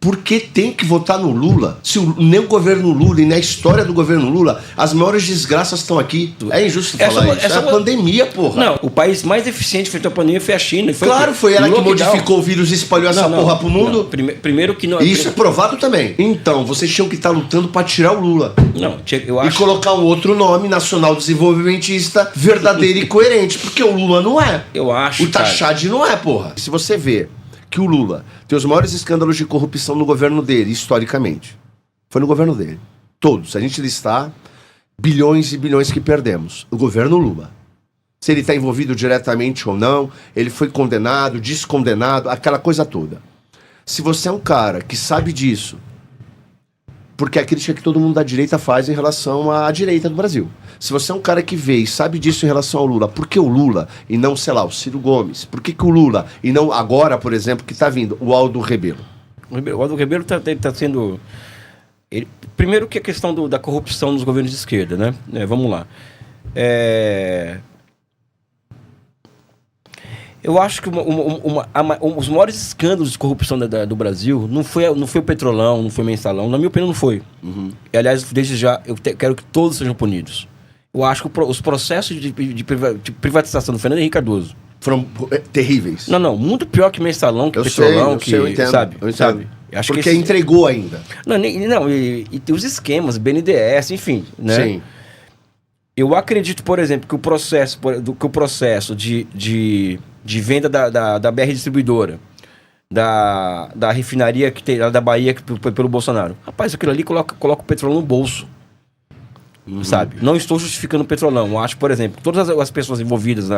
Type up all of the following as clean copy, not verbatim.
Porque tem que votar no Lula. Se nem o governo Lula e nem a história do governo Lula, as maiores desgraças estão aqui. É injusto falar isso. É a pandemia, porra. Não, o país mais eficiente frente à pandemia foi a China. Claro, foi ela que modificou o vírus e espalhou essa porra pro mundo. Primeiro que não. E isso é provado também. Então, vocês tinham que estar lutando pra tirar o Lula. Não, eu acho. E colocar um outro nome, nacional desenvolvimentista, verdadeiro e coerente. Porque o Lula não é. Eu acho. O Tachad não é, porra. Se você vê que o Lula tem os maiores escândalos de corrupção no governo dele, historicamente. Foi no governo dele. Todos. Se a gente listar, bilhões e bilhões que perdemos. O governo Lula. Se ele está envolvido diretamente ou não, ele foi condenado, descondenado, aquela coisa toda. Se você é um cara que sabe disso, porque é a crítica que todo mundo da direita faz em relação à direita do Brasil. Se você é um cara que vê e sabe disso em relação ao Lula, por que o Lula e não, sei lá, o Ciro Gomes? Por que o Lula e não agora, por exemplo, que está vindo, o Aldo Rebelo? O Aldo Rebelo está sendo... primeiro que a questão da corrupção nos governos de esquerda, né? Vamos lá. Eu acho que os maiores escândalos de corrupção do Brasil não foi o Petrolão, não foi o Mensalão. Na minha opinião, não foi. Uhum. E, aliás, desde já, eu quero que todos sejam punidos. Eu acho que os processos de privatização do Fernando Henrique Cardoso foram terríveis. Não, muito pior que Mensalão, que Petrolão, eu entendo, sabe? Eu entendo. Sabe? Acho porque que entregou ainda. E os esquemas, BNDES, enfim, né? Sim. Eu acredito, por exemplo, que o processo de venda da BR Distribuidora, da refinaria que tem lá da Bahia pelo Bolsonaro. Rapaz, aquilo ali coloca o Petrolão no bolso. Sabe? Não estou justificando o Petrolão. Eu acho, por exemplo, todas as pessoas envolvidas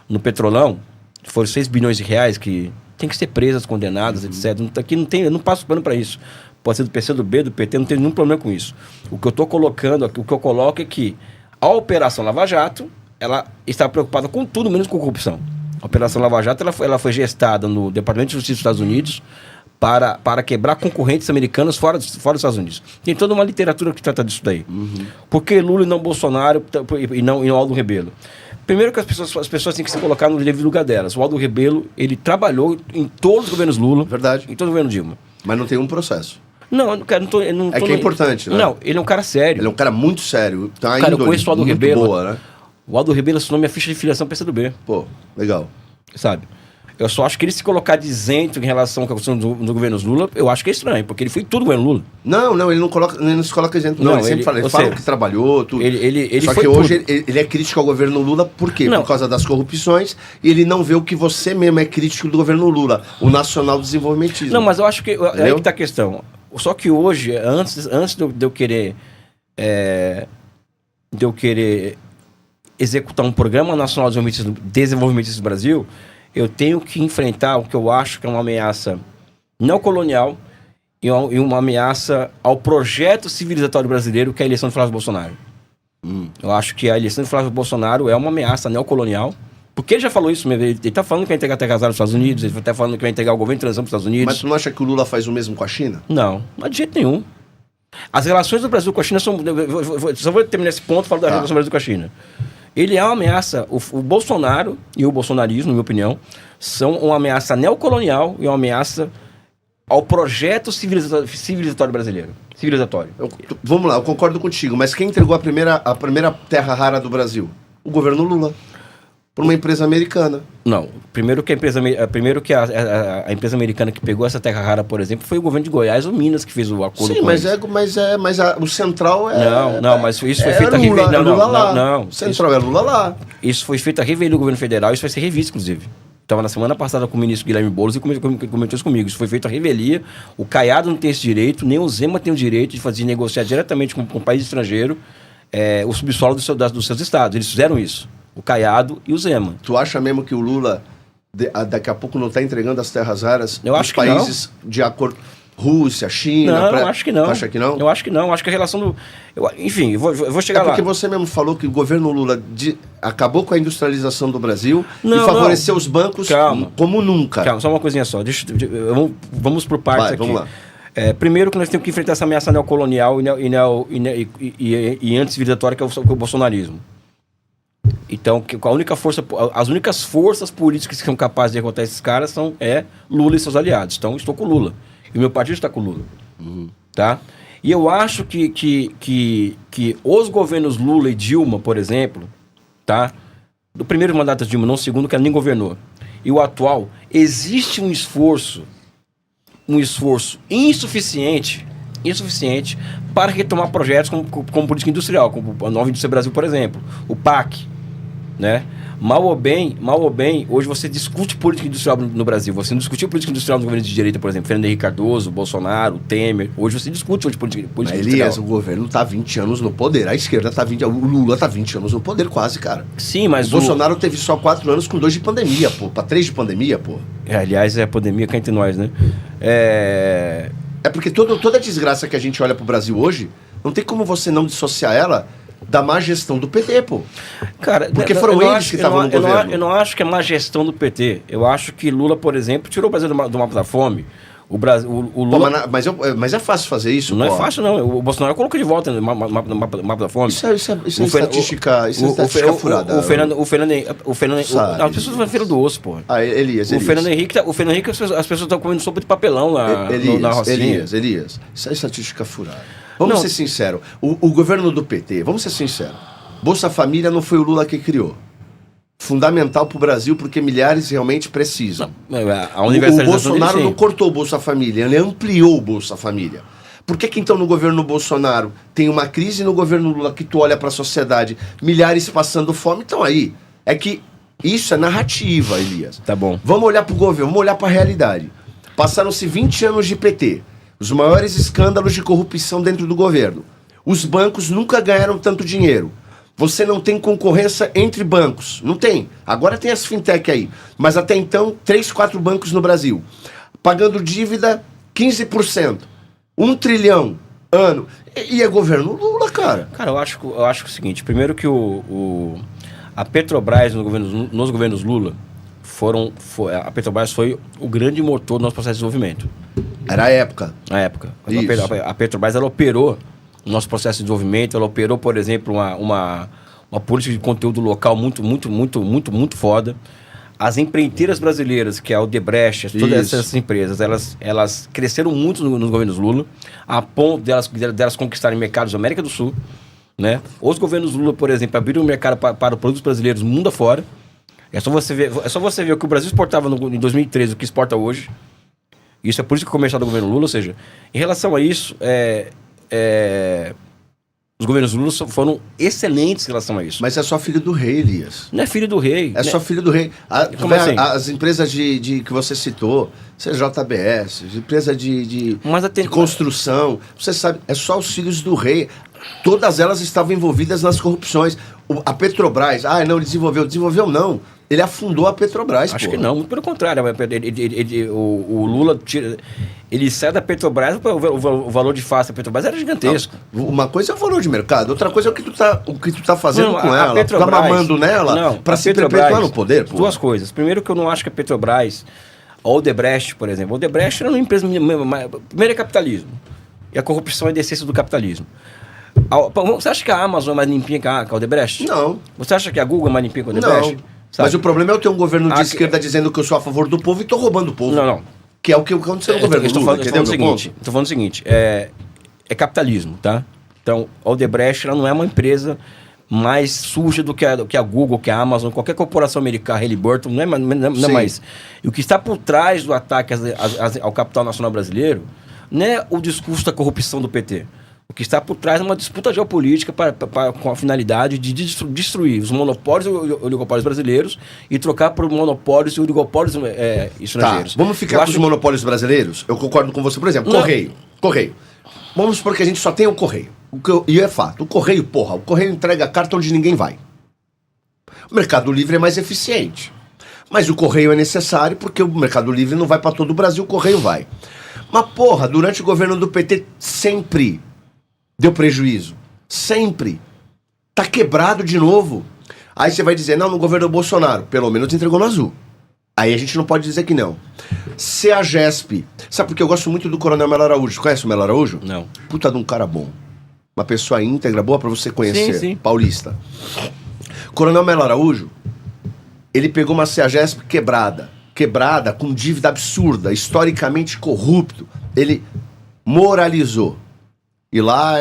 no Petrolão, que foram 6 bilhões de reais, que tem que ser presas, condenadas, etc. Aqui eu não passo pano para isso. Pode ser do PCdoB, do PT, não tem nenhum problema com isso. O que eu estou colocando, o que eu coloco é que a Operação Lava Jato, ela está preocupada com tudo menos com corrupção. A Operação Lava Jato ela foi gestada no Departamento de Justiça dos Estados Unidos para quebrar concorrentes americanos fora dos Estados Unidos. Tem toda uma literatura que trata disso daí. Por que Lula e não Bolsonaro e não Aldo Rebelo? Primeiro que as pessoas têm que se colocar no devido lugar delas. O Aldo Rebelo, ele trabalhou em todos os governos Lula. Verdade. Em todo o governo Dilma. Mas não tem um processo. Não, cara, não tô é que é importante, né? Não, ele é um cara sério. Ele é um cara muito sério. Tá cara, eu conheço o Aldo Rebelo. Boa, né? O Aldo Rebelo assinou minha ficha de filiação PCdoB. Pô, legal. Sabe? Eu só acho que ele se colocar de isento em relação com a questão do governo Lula, eu acho que é estranho, porque ele foi tudo o governo Lula. Não, ele não se coloca isento. Não, ele sempre fala, que trabalhou, tudo. Ele só que hoje ele é crítico ao governo Lula, por quê? Por causa das corrupções, e ele não vê o que você mesmo é crítico do governo Lula, o nacional desenvolvimentismo. Não, mas eu acho que é aí que tá a questão. Só que hoje, antes de eu querer executar um programa nacional de desenvolvimento do Brasil, eu tenho que enfrentar o que eu acho que é uma ameaça neocolonial e uma ameaça ao projeto civilizatório brasileiro, que é a eleição de Flávio Bolsonaro. Eu acho que a eleição de Flávio Bolsonaro é uma ameaça neocolonial, porque ele já falou isso mesmo. Ele está falando que vai entregar terras raras nos Estados Unidos, ele está falando que vai entregar o governo de transição para os Estados Unidos. Mas tu não acha que o Lula faz o mesmo com a China? Não de jeito nenhum. As relações do Brasil com a China são... Só vou terminar esse ponto e falar da relação do Brasil com a China. Ele é uma ameaça... O Bolsonaro e o bolsonarismo, na minha opinião, são uma ameaça neocolonial e uma ameaça ao projeto civilizatório brasileiro. Civilizatório. Vamos lá, eu concordo contigo, mas quem entregou a primeira terra rara do Brasil? O governo Lula. Por uma empresa americana. Não. Primeiro que a empresa americana que pegou essa terra rara, por exemplo, foi o governo de Goiás ou Minas que fez o acordo com eles. Sim, mas o central é... Não, mas isso foi feito a revelia... Não. O central é Lula lá. Isso foi feito a revelia do governo federal, isso vai ser revisto, inclusive. Estava na semana passada com o ministro Guilherme Boulos e comentou isso comigo. Isso foi feito a revelia. O Caiado não tem esse direito, nem o Zema tem o direito de negociar diretamente com um país estrangeiro o subsolo dos seus estados. Eles fizeram isso. O Caiado e o Zema. Tu acha mesmo que o Lula daqui a pouco não está entregando as terras raras dos países de acordo... Rússia, China... Não, acho que não. Acha que não? Eu acho que não. Acho que a relação do... Enfim, eu vou chegar lá. Porque você mesmo falou que o governo Lula acabou com a industrialização do Brasil e favoreceu os bancos como nunca. Calma, só uma coisinha só. Vamos por partes aqui. Vamos lá. Primeiro que nós temos que enfrentar essa ameaça neocolonial e anti-civilizatória que é o bolsonarismo. Então, as únicas forças políticas que são capazes de derrotar esses caras são Lula e seus aliados. Então, estou com o Lula. E o meu partido está com o Lula. Tá? E eu acho que os governos Lula e Dilma, por exemplo, tá? Do primeiro mandato de Dilma, não o segundo, que ela nem governou, e o atual, existe um esforço insuficiente para retomar projetos como política industrial, como a Nova Indústria Brasil, por exemplo, o PAC, né? Mal ou bem, hoje você discute política industrial no Brasil. Você não discutiu política industrial no governo de direita, por exemplo, Fernando Henrique Cardoso, Bolsonaro, Temer. Hoje você discute política industrial. Elias, o governo tá 20 anos no poder. A esquerda tá 20... O Lula tá 20 anos no poder quase, cara. Sim, mas o Bolsonaro teve só 4 anos com 2 de pandemia, pô. Pra 3 de pandemia, pô. Aliás, é a pandemia cá entre nós, né? É porque toda a desgraça que a gente olha pro Brasil hoje, não tem como você não dissociar ela da má gestão do PT, pô. Cara, porque foram eles que estavam no governo. Eu não acho que é má gestão do PT. Eu acho que Lula, por exemplo, tirou o Brasil do mapa da fome. O Lula... Pô, mas é fácil fazer isso, não pô. É fácil, não. O Bolsonaro colocou de volta no mapa da fome. Isso é estatística furada. O Fernando as pessoas vão feira do osso, pô. Elias. Fernando Henrique, as pessoas estão comendo sopa de papelão na Rocinha. Elias. Isso é estatística furada. Vamos ser sinceros. O governo do PT, vamos ser sinceros. Bolsa Família não foi o Lula que criou. Fundamental para o Brasil, porque milhares realmente precisam. O Bolsonaro não cortou o Bolsa Família, ele ampliou o Bolsa Família. Por que então no governo Bolsonaro tem uma crise e no governo Lula que tu olha para a sociedade, milhares passando fome? Então aí, é que isso é narrativa, Elias. Tá bom. Vamos olhar para o governo, vamos olhar para a realidade. Passaram-se 20 anos de PT. Os maiores escândalos de corrupção dentro do governo. Os bancos nunca ganharam tanto dinheiro. Você não tem concorrência entre bancos. Não tem. Agora tem as fintech aí. Mas até então, 3, 4 bancos no Brasil. Pagando dívida 15%. 1 trilhão ano. E é governo Lula, cara. Cara, eu acho o seguinte. Primeiro que a Petrobras nos governos Lula a Petrobras foi o grande motor do nosso processo de desenvolvimento. Era a época. A Petrobras, ela operou o nosso processo de desenvolvimento, ela operou, por exemplo, uma política de conteúdo local muito foda. As empreiteiras brasileiras, que é a Odebrecht, todas essas empresas, elas cresceram muito nos governos Lula, a ponto delas conquistarem mercados da América do Sul, né? Os governos Lula, por exemplo, abriram o mercado para produtos brasileiros mundo afora. É só você ver o que o Brasil exportava em 2013, o que exporta hoje. Isso é política comercial do governo Lula, ou seja, em relação a isso, os governos Lula foram excelentes em relação a isso. Mas é só filho do rei, Elias. Não é filho do rei. É só filho do rei. Como assim? As empresas que você citou, JBS, empresa de construção, você sabe, é só os filhos do rei. Todas elas estavam envolvidas nas corrupções. A Petrobras, não, ele desenvolveu não. Ele afundou a Petrobras, Acho que não, muito pelo contrário. O Lula, ele sai da Petrobras, o valor de face da Petrobras era gigantesco. Não, uma coisa é o valor de mercado, outra coisa é o que tu tá fazendo com ela. Petrobras, tu tá mamando nela para se perpetuar no poder. Pô. Duas coisas. Primeiro que eu não acho que a Petrobras, a Odebrecht, por exemplo, a Odebrecht era uma empresa... Primeiro é capitalismo. E a corrupção é a essência do capitalismo. Você acha que a Amazon é mais limpinha que a Odebrecht? Não. Você acha que a Google é mais limpinha que a Odebrecht? Não. Sabe? Mas o problema é eu ter um governo de esquerda dizendo que eu sou a favor do povo e tô roubando o povo. Não. Que é o que aconteceu no governo Lula, entendeu? Estou falando o seguinte, é capitalismo, tá? Então, a Odebrecht ela não é uma empresa mais suja do que a Google, que a Amazon, qualquer corporação americana, Halliburton, não é mais. E o que está por trás do ataque ao capital nacional brasileiro não é o discurso da corrupção do PT. O que está por trás é uma disputa geopolítica com a finalidade de destruir os monopólios e oligopólios brasileiros e trocar por monopólios e oligopólios estrangeiros. Tá, vamos ficar com os monopólios brasileiros? Eu concordo com você. Por exemplo, Correio. Vamos supor que a gente só tem o Correio. E é fato. O Correio entrega carta onde ninguém vai. O Mercado Livre é mais eficiente. Mas o Correio é necessário porque o Mercado Livre não vai para todo o Brasil, o Correio vai. Mas, durante o governo do PT, sempre deu prejuízo. Sempre. Tá quebrado de novo. Aí você vai dizer, não, no governo do Bolsonaro, pelo menos entregou no azul. Aí a gente não pode dizer que não. CEAGESP. Sabe por que eu gosto muito do Coronel Melo Araújo? Conhece o Melo Araújo? Não. Puta de um cara bom. Uma pessoa íntegra, boa pra você conhecer. Sim. Paulista. Coronel Melo Araújo, ele pegou uma CEAGESP quebrada. quebrada, com dívida absurda, historicamente corrupto. Ele moralizou. E lá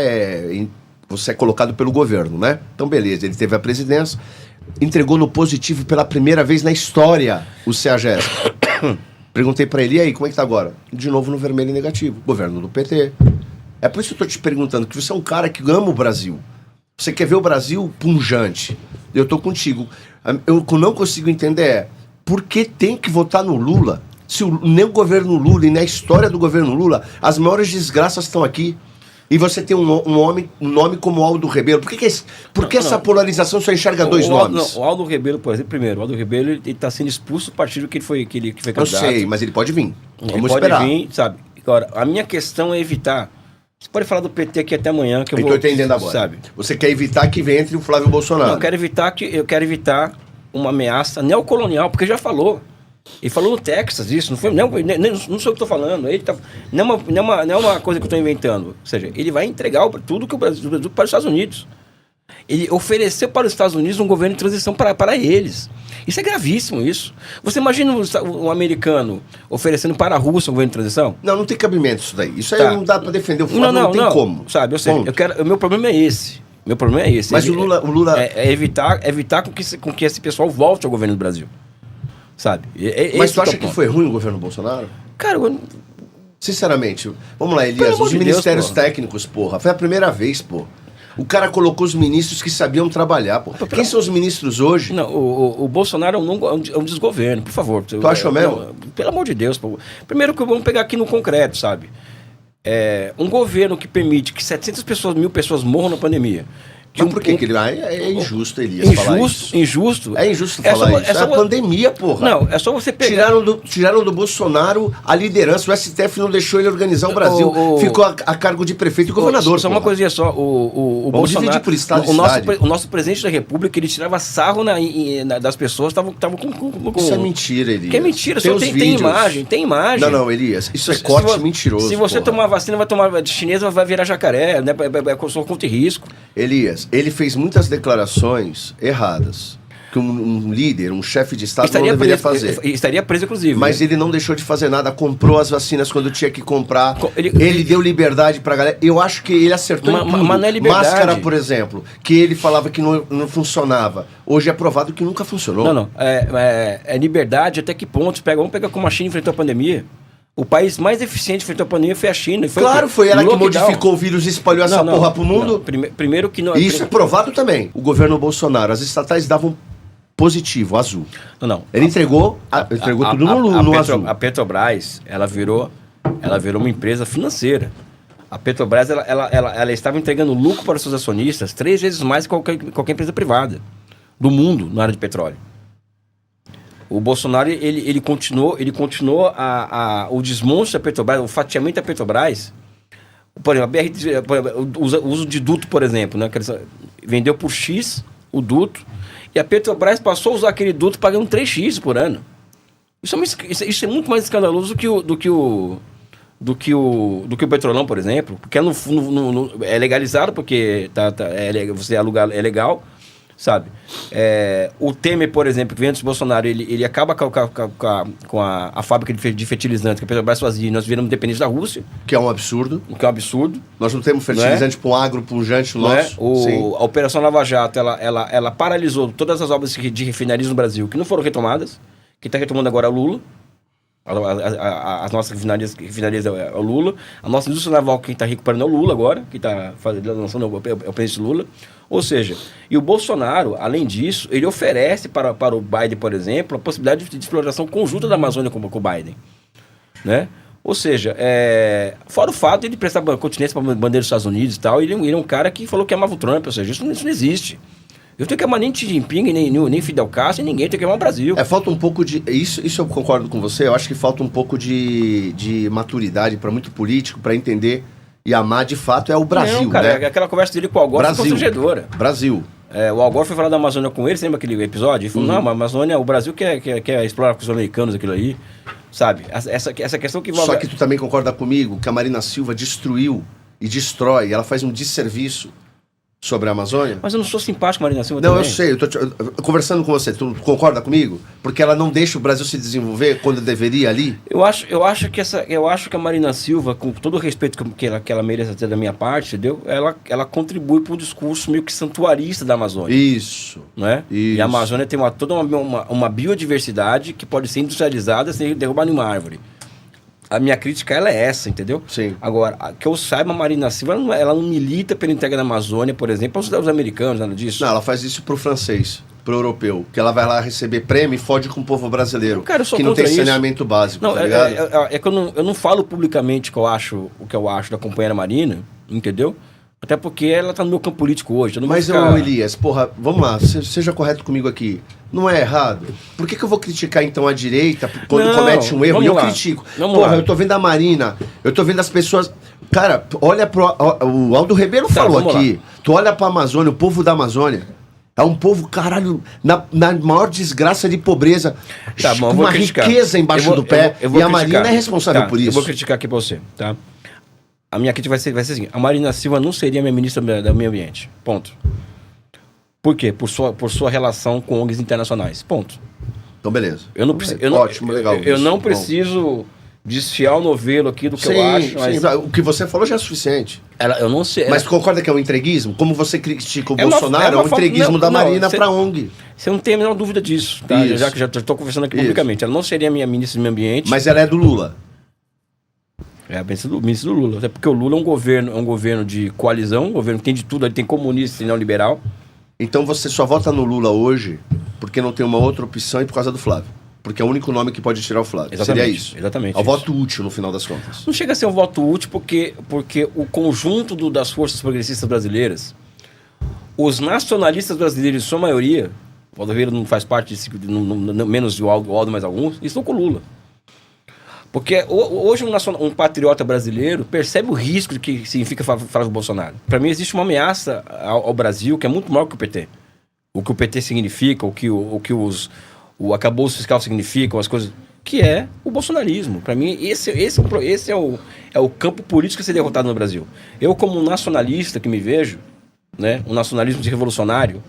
você é colocado pelo governo, né? Então, beleza, ele teve a presidência, entregou no positivo pela primeira vez na história o CEAGESP. Perguntei pra ele, e aí, como é que tá agora? De novo no vermelho e negativo. Governo do PT. É por isso que eu tô te perguntando, que você é um cara que ama o Brasil. Você quer ver o Brasil punjante. Eu tô contigo. Eu não consigo entender por que tem que votar no Lula, se nem o governo Lula e nem a história do governo Lula, as maiores desgraças estão aqui. E você tem um nome como Aldo Rebelo. Por que essa polarização só enxerga dois nomes? O Aldo Rebelo, por exemplo, primeiro, o Aldo Rebelo ele está sendo expulso do partido que ele foi candidato. Eu sei, mas ele pode vir. Vamos ele esperar. Pode vir, sabe? Agora, a minha questão é evitar. Você pode falar do PT aqui até amanhã, que eu vou... Estou entendendo agora. Sabe? Você quer evitar que venha entre o Flávio Bolsonaro. Não, eu quero evitar uma ameaça neocolonial, porque já falou. Ele falou no Texas isso, não sou eu que estou falando. Ele tá, não é uma coisa que eu estou inventando. Ou seja, ele vai entregar tudo que o Brasil para os Estados Unidos. Ele ofereceu para os Estados Unidos um governo de transição para eles. Isso é gravíssimo, isso. Você imagina um americano oferecendo para a Rússia um governo de transição? Não tem cabimento isso daí. Isso aí não dá para defender o Flávio, não tem como. Sabe, o meu problema é esse. Mas o Lula... É evitar com que esse pessoal volte ao governo do Brasil. Sabe? Mas tu acha que foi ruim o governo Bolsonaro? Cara, sinceramente, vamos lá, Elias, os ministérios técnicos, porra, foi a primeira vez, pô. O cara colocou os ministros que sabiam trabalhar, pô. Quem são os ministros hoje? Não, o Bolsonaro é um desgoverno, por favor. Tu achou mesmo? Pelo amor de Deus, pô. Primeiro que vamos pegar aqui no concreto, sabe? Um governo que permite que 1.000 pessoas morram na pandemia. Mas por que ele... É injusto, Elias, falar isso. Injusto? É injusto falar isso. É a pandemia, porra. Não, é só você pegar... Tiraram do Bolsonaro a liderança. O STF não deixou ele organizar o Brasil. Ficou a cargo de prefeito e governador. Só uma coisinha só. O Bolsonaro... por estado o nosso presidente da República, ele tirava sarro das pessoas que estavam com... Isso é mentira, Elias. Que é mentira. Tem imagem. Não, Elias. Isso é corte mentiroso. Se você tomar vacina, vai tomar chinesa, vai virar jacaré. Né? É só conta e risco. Elias, ele fez muitas declarações erradas que um líder, um chefe de Estado não deveria fazer. Estaria preso, inclusive. Mas ele não deixou de fazer nada, comprou as vacinas quando tinha que comprar. Ele deu liberdade pra galera. Eu acho que ele acertou em tudo. Mas não é liberdade. Máscara, por exemplo, que ele falava que não funcionava. Hoje é provado que nunca funcionou. Não. É liberdade até que ponto? Vamos pegar como a China enfrentou a pandemia. O país mais eficiente frente à pandemia foi a China. Foi ela que modificou o vírus e espalhou essa porra pro mundo. Primeiro que não. E isso é provado também. O governo Bolsonaro, as estatais davam positivo, azul. Não. Ele entregou tudo no azul. A Petrobras, ela virou uma empresa financeira. A Petrobras, ela estava entregando lucro para os seus acionistas 3 vezes mais que qualquer empresa privada do mundo na área de petróleo. O Bolsonaro, ele continuou o desmonte da Petrobras, o fatiamento da Petrobras. Por exemplo, o uso de duto, por exemplo, né? Vendeu por X o duto e a Petrobras passou a usar aquele duto pagando 3x por ano. Isso é muito mais escandaloso do que o Petrolão, por exemplo, porque é legalizado, porque você alugar é legal. Sabe? O Temer, por exemplo, que vem antes do Bolsonaro, ele acaba com a fábrica de fertilizantes que a Petrobras fazia e nós viramos dependentes da Rússia. Que é um absurdo. Nós não temos fertilizante para um agro-pungente nosso. A Operação Lava Jato, ela paralisou todas as obras de refinarias no Brasil que não foram retomadas. Quem está retomando agora é o Lula. As nossas refinarias é o Lula. A nossa indústria naval, quem está recuperando é o Lula agora, que está lançando é o presidente Lula. Ou seja, e o Bolsonaro, além disso, ele oferece para o Biden, por exemplo, a possibilidade de exploração conjunta da Amazônia com o Biden. Né? Ou seja, fora o fato de ele prestar continência para a bandeira dos Estados Unidos e tal, ele é um cara que falou que amava o Trump, ou seja, isso não existe. Eu tenho que amar nem Xi Jinping, nem Fidel Castro, e ninguém tem que amar o Brasil. Falta um pouco de... Isso eu concordo com você, eu acho que falta um pouco de maturidade para muito político, para entender e amar de fato o Brasil, cara, né? Aquela conversa dele com o Al Gore foi constrangedora. Brasil. O Al Gore foi falar da Amazônia com ele, você lembra aquele episódio? Ele falou, não, a Amazônia, o Brasil quer explorar com os americanos aquilo aí, sabe? Essa questão que... Só que tu também concorda comigo que a Marina Silva destruiu e destrói, ela faz um desserviço sobre a Amazônia? Mas eu não sou simpático com a Marina Silva Não, também. eu sei, eu conversando com você, tu concorda comigo? Porque ela não deixa o Brasil se desenvolver quando deveria ali? Eu acho que a Marina Silva, com todo o respeito que ela merece ter da minha parte, entendeu? Ela contribui para um discurso meio que santuarista da Amazônia. Isso. Não é? Isso. E a Amazônia tem toda uma biodiversidade que pode ser industrializada sem derrubar nenhuma árvore. A minha crítica ela é essa, entendeu? Sim. Agora, que eu saiba, a Marina Silva ela não milita pela entrega da Amazônia, por exemplo, para os americanos, nada disso. Não, ela faz isso pro francês, pro europeu, que ela vai lá receber prêmio e fode com o povo brasileiro, Cara, eu sou que não tem contra isso. saneamento básico, Não, tá ligado? é que eu não falo publicamente o que eu acho da companheira Marina, entendeu? Até porque ela tá no meu campo político hoje. Eu não vou Mas, ficar... Elias, porra, vamos lá, seja correto comigo aqui. Não é errado? Por que eu vou criticar, então, a direita quando Não, comete um erro? E eu vamos lá. critico. Vamos Porra, lá. eu tô vendo a Marina, eu tô vendo as pessoas... Cara, olha pro... O Aldo Ribeiro falou vamos aqui. Tu olha pra Amazônia, o povo da Amazônia... É um povo, caralho, na maior desgraça de pobreza. Tá bom, eu com vou uma criticar. riqueza embaixo do pé. Eu vou e a criticar. Marina é responsável Tá, por isso. Eu vou criticar aqui pra você, tá? A minha crítica vai ser assim: a Marina Silva não seria minha ministra do meio ambiente. Ponto. Por quê? Por sua relação com ONGs internacionais. Ponto. Então, beleza. Eu não preciso. Ótimo, legal. Eu não Bom. preciso desfiar o novelo aqui do que Sim, eu acho. Mas sim, o que você falou já é suficiente. eu não sei. Mas tu concorda que é um entreguismo? Como você critica o É uma- Bolsonaro, é é uma um forma- entreguismo não, da não, Marina você- pra ONG. Você não tem a menor dúvida disso, tá? Isso. Já que já estou conversando aqui Isso. publicamente. Ela não seria minha ministra do meio ambiente. Mas ela é do Lula. É a ministra do Lula. Até porque o Lula é um governo de coalizão, um governo que tem de tudo, ele tem comunista e neoliberal. Então você só vota no Lula hoje porque não tem uma outra opção e por causa do Flávio. Porque é o único nome que pode tirar o Flávio. Exatamente, Seria isso. exatamente É o isso. voto útil no final das contas. Não chega a ser um voto útil porque o conjunto das forças progressistas brasileiras, os nacionalistas brasileiros, em sua maioria, o Aldo Ribeiro não faz parte desse, menos o Aldo mais alguns, estão com o Lula. Porque hoje um patriota brasileiro percebe o risco que significa Flávio Bolsonaro. Para mim existe uma ameaça ao Brasil que é muito maior que o PT. O que o PT significa, o que o acabouço fiscal significa, as coisas... Que é o bolsonarismo. Para mim, esse é o campo político a ser derrotado no Brasil. Eu, como um nacionalista que me vejo, né, um nacionalismo de revolucionário,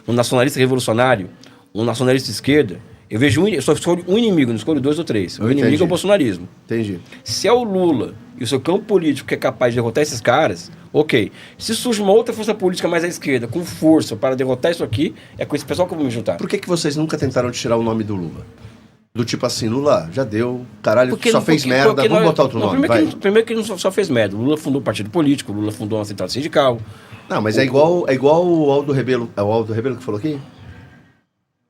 um nacionalista revolucionário, um nacionalista de esquerda, eu só escolho um inimigo, não escolho dois ou três. O inimigo é o bolsonarismo. Entendi. Se é o Lula e o seu campo político que é capaz de derrotar esses caras, ok. Se surge uma outra força política mais à esquerda, com força para derrotar isso aqui, é com esse pessoal que eu vou me juntar. Por que vocês nunca tentaram tirar o nome do Lula? Do tipo assim, Lula, já deu, caralho, só fez merda, vamos botar outro nome, vai. Primeiro que ele não só fez merda. O Lula fundou um partido político, o Lula fundou uma central sindical. Não, mas é igual o Aldo Rebelo. É o Aldo Rebelo que falou aqui?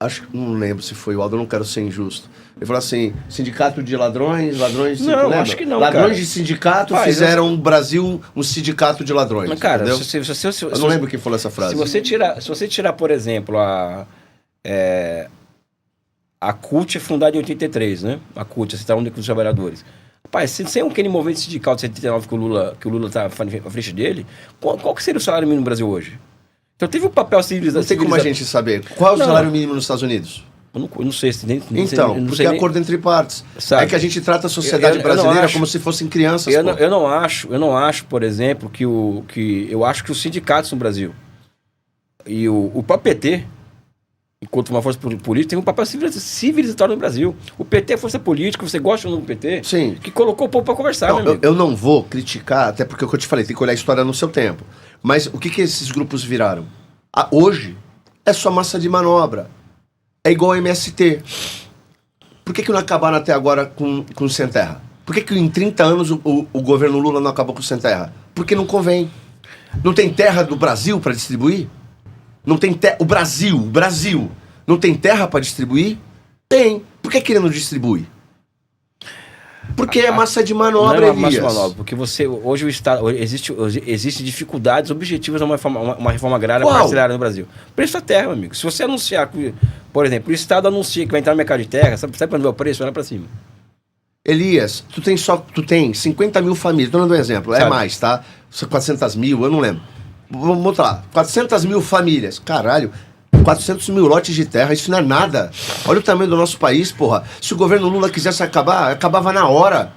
Acho que não lembro se foi o Aldo, eu não quero ser injusto. Ele falou assim: sindicato de ladrões. Não, lembra? acho que não, Ladrões cara. de sindicato Pai, fizeram o Brasil um sindicato de ladrões. Mas, cara, entendeu? Eu não lembro quem falou essa frase. Se você tirar, por exemplo, a CUT é fundada em 83, né? A CUT, a Central Única dos Trabalhadores. Rapaz, sem aquele movimento sindical de 79 que o Lula tá à frente dele, qual que seria o salário mínimo no Brasil hoje? Então teve um papel civilizador. Não tem como a gente saber. Qual é o Não. salário mínimo nos Estados Unidos? Eu não sei se nem. Então, porque é acordo entre partes. Sabe? É que a gente trata a sociedade Eu não brasileira acho- como se fossem crianças. Eu pô. não acho, por exemplo, que eu acho que os sindicatos no Brasil e o próprio PT, enquanto uma força política, tem um papel civilizatório no Brasil. O PT é força política, você gosta ou não do PT? Sim. Que colocou o povo para conversar, Não, meu amigo. eu não vou criticar, até porque é o que eu te falei, tem que olhar a história no seu tempo. Mas o que esses grupos viraram? Hoje é só massa de manobra. É igual ao MST. Por que não acabaram até agora com o Sem Terra? Por que em 30 anos o governo Lula não acabou com o Sem Terra? Porque não convém. Não tem terra do Brasil para distribuir? Não tem o Brasil, não tem terra para distribuir? Tem. Por que ele não distribui? Porque é massa de manobra, não é uma massa de Elias. manobra, porque hoje o Estado, existe dificuldades objetivas a uma reforma agrária Qual? parcelária no Brasil. Preço da terra, meu amigo. Se você anunciar, por exemplo, o Estado anuncia que vai entrar no mercado de terra, sabe quando vai o preço? Olha para cima. Elias, tu tem 50 mil famílias, tô dando um exemplo, é Sabe. mais, tá? 400 mil, eu não lembro. Vamos botar lá, 400 mil famílias, caralho, 400 mil lotes de terra, isso não é nada. Olha o tamanho do nosso país, porra. Se o governo Lula quisesse acabar, acabava na hora.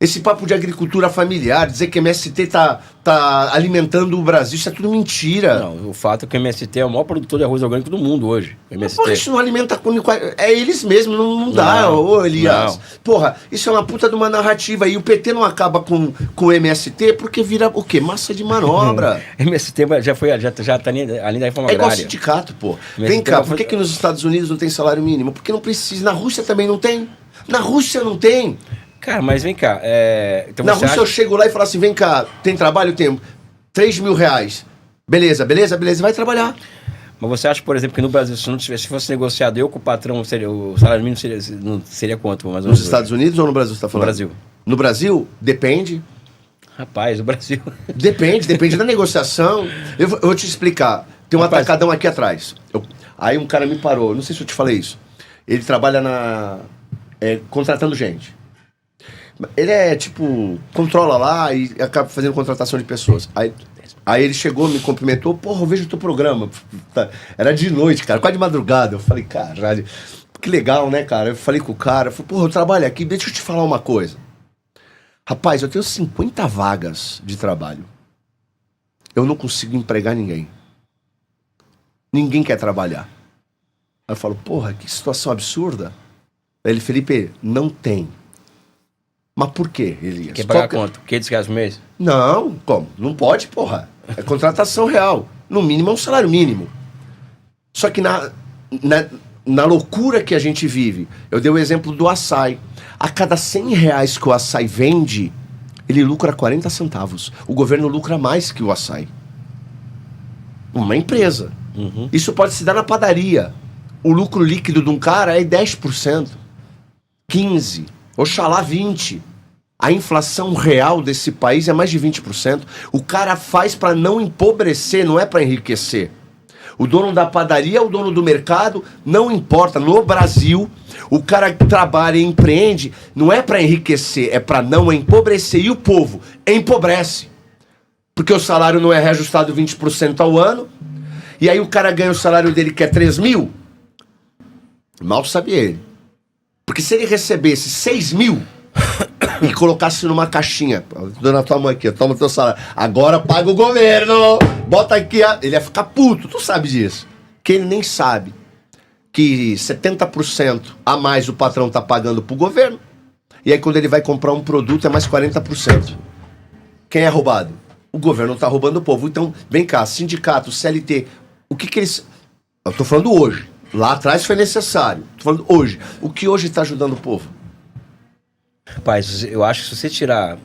Esse papo de agricultura familiar, dizer que MST tá alimentando o Brasil, isso é tudo mentira. Não, o fato é que o MST é o maior produtor de arroz orgânico do mundo hoje. MST. Porra, isso não alimenta é eles mesmos, não dá, Não, ô Elias. não. Porra, isso é uma puta de uma narrativa. E o PT não acaba com o MST porque vira o quê? Massa de manobra. MST já tá além da reforma É igual agrária. sindicato, pô. MST Vem cá, vai por que nos Estados Unidos não tem salário mínimo? Porque não precisa. Na Rússia também não tem. Na Rússia não tem. Cara, mas vem cá. Então Na você Rússia eu chego lá e falo assim, vem cá, tem trabalho? Tenho. 3 mil reais. Beleza, vai trabalhar. Mas você acha, por exemplo, que no Brasil, se fosse negociado eu com o patrão, o salário mínimo seria quanto? Mais ou menos Nos Estados Unidos ou no Brasil você está No falando? Brasil. No Brasil, depende. Rapaz, o Brasil. Depende da negociação. Eu vou te explicar. Tem um Rapaz, atacadão aqui atrás. Aí um cara me parou, não sei se eu te falei isso. Ele trabalha contratando gente. Ele controla lá e acaba fazendo contratação de pessoas. Aí ele chegou, me cumprimentou, porra, eu vejo o teu programa. Era de noite, cara, quase de madrugada. Eu falei, caralho, que legal, né, cara? Eu falei com o cara, falei, porra, eu trabalho aqui, deixa eu te falar uma coisa. Rapaz, eu tenho 50 vagas de trabalho. Eu não consigo empregar ninguém. Ninguém quer trabalhar. Aí eu falo, porra, que situação absurda. Aí ele, Felipe, não tem. Mas por quê, Elias? Quer pagar quanto? R$500 por mês? Não, como? Não pode, porra. É contratação real. No mínimo é um salário mínimo. Só que na loucura que a gente vive, eu dei o exemplo do açaí. A cada R$100 que o açaí vende, ele lucra 40 centavos. O governo lucra mais que o açaí. Uma empresa. Uhum. Isso pode se dar na padaria. O lucro líquido de um cara é 10%, 15%, oxalá 20%. A inflação real desse país é mais de 20%. O cara faz para não empobrecer, não é para enriquecer. O dono da padaria, o dono do mercado, não importa. No Brasil, o cara que trabalha e empreende não é para enriquecer, é para não empobrecer. E o povo empobrece. Porque o salário não é reajustado 20% ao ano. E aí o cara ganha o salário dele que é 3 mil. Mal sabe ele. Porque se ele recebesse 6 mil e colocasse numa caixinha, dando a tua mão aqui, toma teu salário, agora paga o governo, bota aqui, ele ia ficar puto, tu sabe disso. Que ele nem sabe que 70% a mais o patrão tá pagando pro governo, e aí quando ele vai comprar um produto é mais 40%. Quem é roubado? O governo tá roubando o povo. Então, vem cá, sindicato, CLT, o que eles... Eu tô falando hoje. Lá atrás foi necessário. Tô falando hoje. O que hoje está ajudando o povo? Rapaz, eu acho que se você tirar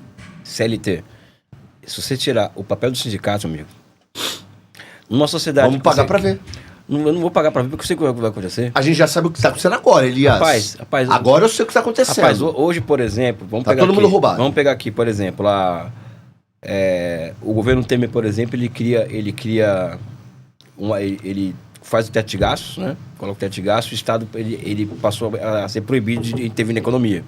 CLT, se você tirar o papel do sindicato, amigo, numa sociedade... Vamos pagar pra ver. Eu não vou pagar pra ver porque eu sei o que vai acontecer. A gente já sabe o que tá acontecendo agora, Elias. Rapaz, agora eu sei o que tá acontecendo. Rapaz, hoje, por exemplo, vamos tá pegar todo aqui, mundo roubado. Vamos pegar aqui, por exemplo, o governo Temer, por exemplo, ele faz o teto de gastos, né? Coloca o teto de gastos, o Estado ele passou a ser proibido de intervir na economia.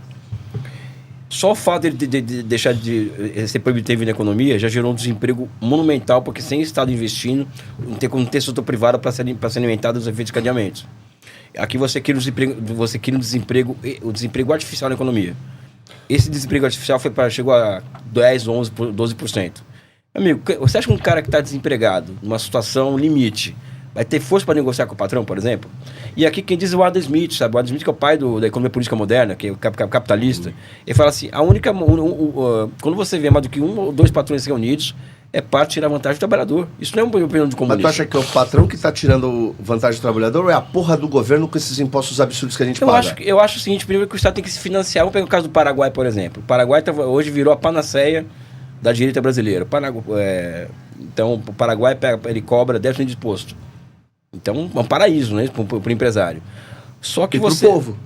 Só o fato de deixar de ser proibido de intervir na economia já gerou um desemprego monumental, porque sem o Estado investindo, não ter setor privado para ser alimentado dos efeitos de cadeamentos. Aqui você cria o desemprego artificial na economia. Esse desemprego artificial chegou a 10, 11, 12%. Amigo, você acha que um cara que está desempregado, numa situação limite, vai ter força para negociar com o patrão, por exemplo? E aqui quem diz é o Adam Smith, sabe? O Adam Smith que é o pai da economia política moderna, que é o capitalista. Ele fala assim, quando você vê mais do que 1 ou 2 patrões reunidos, é para tirar vantagem do trabalhador. Isso não é uma opinião de comunista. Mas tu acha que é o patrão que está tirando vantagem do trabalhador ou é a porra do governo com esses impostos absurdos que a gente paga? Eu acho o seguinte, primeiro que o Estado tem que se financiar. Vamos pegar o caso do Paraguai, por exemplo. O Paraguai hoje virou a panaceia da direita brasileira. Então, o Paraguai ele cobra 10% de imposto. Então, é um paraíso, né, para o empresário. Só que pro povo.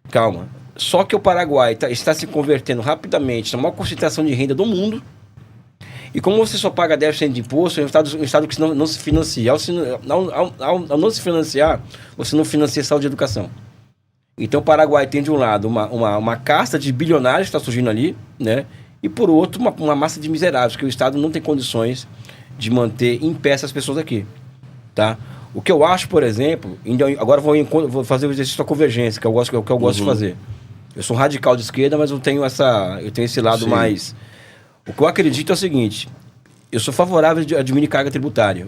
Calma. Só que o Paraguai está se convertendo rapidamente na maior concentração de renda do mundo. E como você só paga 10% de imposto, é um Estado que não se financia. Ao não se financiar, você não financia saúde e educação. Então, o Paraguai tem, de um lado, uma casta de bilionários que está surgindo ali, né? E, por outro, uma massa de miseráveis, que o Estado não tem condições de manter em pé essas pessoas aqui. Tá? O que eu acho, por exemplo, agora vou fazer o exercício da convergência, que eu gosto de fazer. Eu sou um radical de esquerda, mas eu tenho esse lado Sim. mais... O que eu acredito é o seguinte, eu sou favorável a diminuir carga tributária,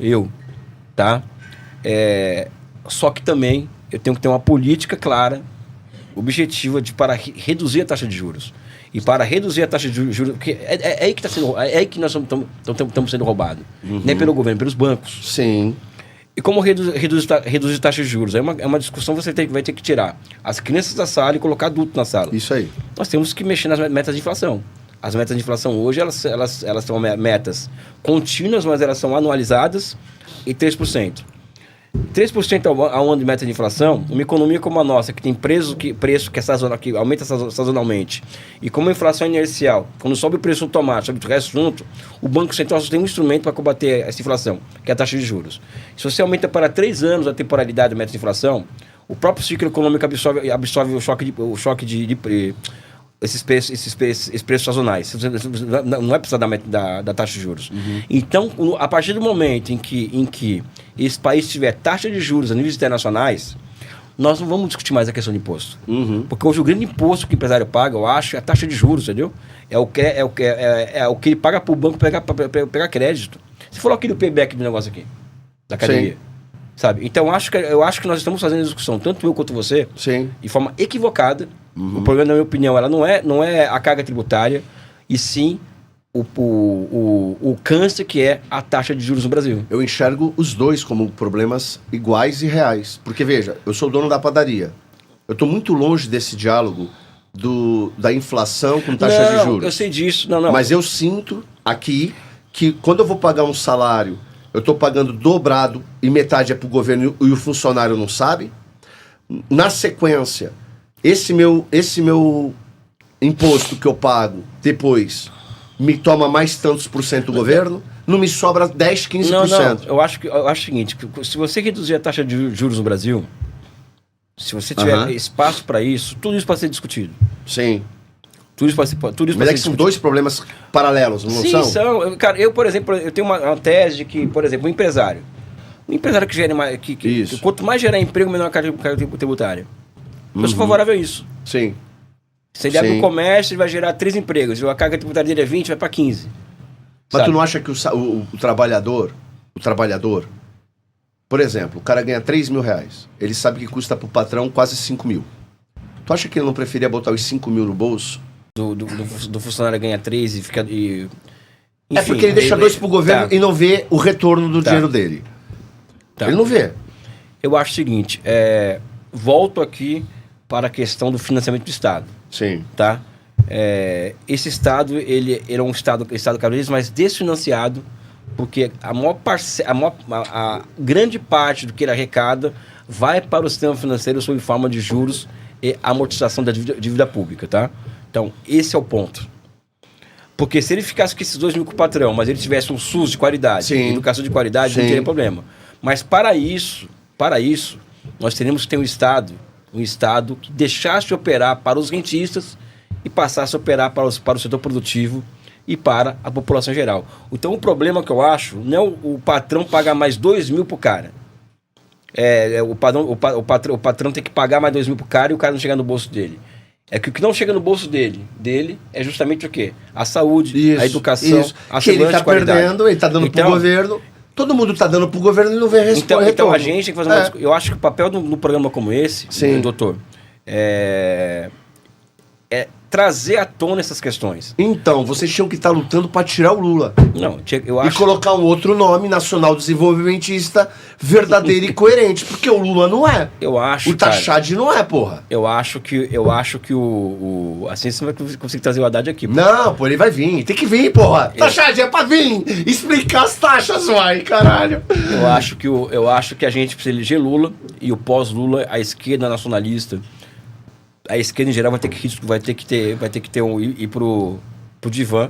tá? Só que também eu tenho que ter uma política clara, objetiva para reduzir a taxa de juros. E para reduzir a taxa de juros, porque é aí que tá sendo, é aí que nós estamos sendo roubados. Não é pelo governo, pelos bancos. Sim. E como reduzir taxa de juros? É uma discussão que você vai ter que tirar as crianças da sala e colocar adulto na sala. Isso aí. Nós temos que mexer nas metas de inflação. As metas de inflação hoje, elas são metas contínuas, mas elas são anualizadas e 3%. 3% ao ano de meta de inflação, uma economia como a nossa, que tem preço que é sazonal, que aumenta sazonalmente, e como a inflação é inercial, quando sobe o preço do tomate, sobe o resto junto, o Banco Central só tem um instrumento para combater essa inflação, que é a taxa de juros. Se você aumenta para 3 anos a temporalidade da meta de inflação, o próprio ciclo econômico absorve o choque de esses preços sazonais. Não é precisar da taxa de juros. Então, a partir do momento em que esse país tiver taxa de juros a níveis internacionais, nós não vamos discutir mais a questão de imposto. Porque hoje o grande imposto que o empresário paga, eu acho, é a taxa de juros, entendeu? É o que ele paga para o banco pegar crédito. Você falou aqui do payback do negócio aqui, da academia. Sim. Sabe? Então, eu acho que nós estamos fazendo a discussão, tanto eu quanto você, Sim. de forma equivocada. O problema, na minha opinião, ela não é a carga tributária, e sim o câncer que é a taxa de juros no Brasil. Eu enxergo os dois como problemas iguais e reais. Porque, veja, eu sou dono da padaria. Eu estou muito longe desse diálogo da inflação com taxa de juros. Eu sei disso. Não. Mas eu sinto aqui que quando eu vou pagar um salário, eu estou pagando dobrado e metade é para o governo e o funcionário não sabe. Na sequência, esse meu imposto que eu pago depois me toma mais tantos por cento do governo, não me sobra 10, 15%. Não. Eu acho o seguinte, que se você reduzir a taxa de juros no Brasil, se você tiver espaço para isso, tudo isso pode ser discutido. Sim. Tudo isso pode ser Mas discutido. é que são dois problemas paralelos, não são? Sim, são. Cara, eu, por exemplo, eu tenho uma tese de que, por exemplo, um empresário que gera mais... Que quanto mais gerar emprego, menor a carga tributária. Eu sou favorável a isso. Sim. Se ele abre um comércio, ele vai gerar 3 empregos. A carga tributária dele é 20, vai para 15. Mas tu não acha que o trabalhador, por exemplo, o cara ganha 3 mil reais. Ele sabe que custa pro patrão quase 5 mil. Tu acha que ele não preferia botar os 5 mil no bolso? Do funcionário ganha 3 e fica... Enfim, é porque ele deixa 2 pro governo e não vê o retorno do dinheiro dele. Ele não vê. Eu acho o seguinte, volto aqui para a questão do financiamento do Estado. Sim. Tá? Esse Estado, ele é um Estado cada vez mais desfinanciado, porque a grande parte do que ele arrecada vai para o sistema financeiro sob forma de juros e amortização da dívida pública, tá? Então, esse é o ponto. Porque se ele ficasse com esses 2 mil com o patrão, mas ele tivesse um SUS de qualidade, educação de qualidade, não teria problema. Mas para isso, nós teríamos que ter um Estado que deixasse de operar para os rentistas e passasse a operar para o setor produtivo e para a população geral. Então, o problema que eu acho não é o patrão pagar mais 2 mil pro cara. O patrão tem que pagar mais 2 mil pro cara e o cara não chegar no bolso dele. É que o que não chega no bolso dele é justamente o quê? A saúde, a educação, a segurança de qualidade. Perdendo, ele tá dando pro governo. Todo mundo tá dando pro governo e não vê retorno. Então a gente tem que fazer uma discussão. Eu acho que o papel no programa como esse, doutor, é trazer à tona essas questões. Então, vocês tinham que estar lutando para tirar o Lula. Não, eu acho... E colocar um outro nome, nacional desenvolvimentista, verdadeiro e coerente. Porque o Lula não é. Eu acho, o Tachad não é, porra. Eu acho que assim você vai conseguir trazer o Haddad aqui. Não, pô, ele vai vir. Tem que vir, porra. Tachad é pra vir. Explicar as taxas, vai, caralho. Eu acho que a gente precisa eleger Lula e o pós-Lula, a esquerda nacionalista, a esquerda em geral vai ter que ir pro divã